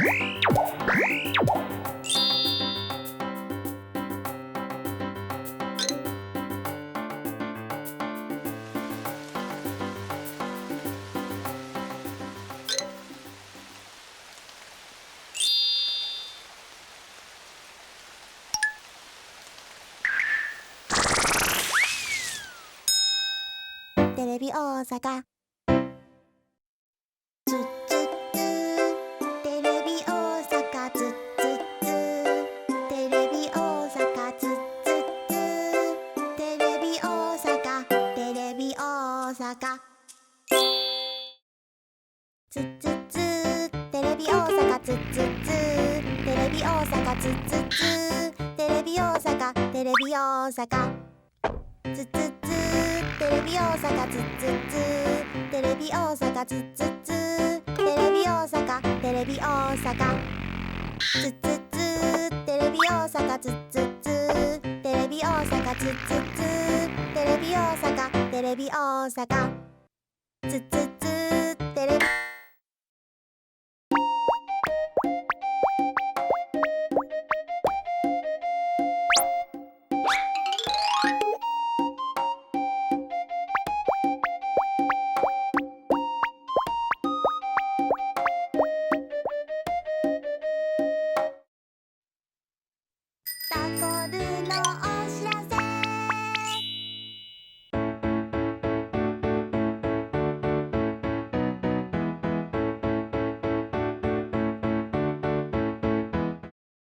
テレビ大阪つっつっつテレビ大阪つっつっつテレビ大阪つっつっつテレビ大阪テレビ大阪つっつっつテレビ大阪つっつっつテレビ大阪つっつっつテレビ大阪テレビ大阪つっつっつテレビ大阪つっつっつテレビ大阪つっつっつテレビ大阪テレビ大阪つっつっつテレビ大阪つっつっつテレビ大阪つっつっつテレビ大阪テレビ大阪つっつっ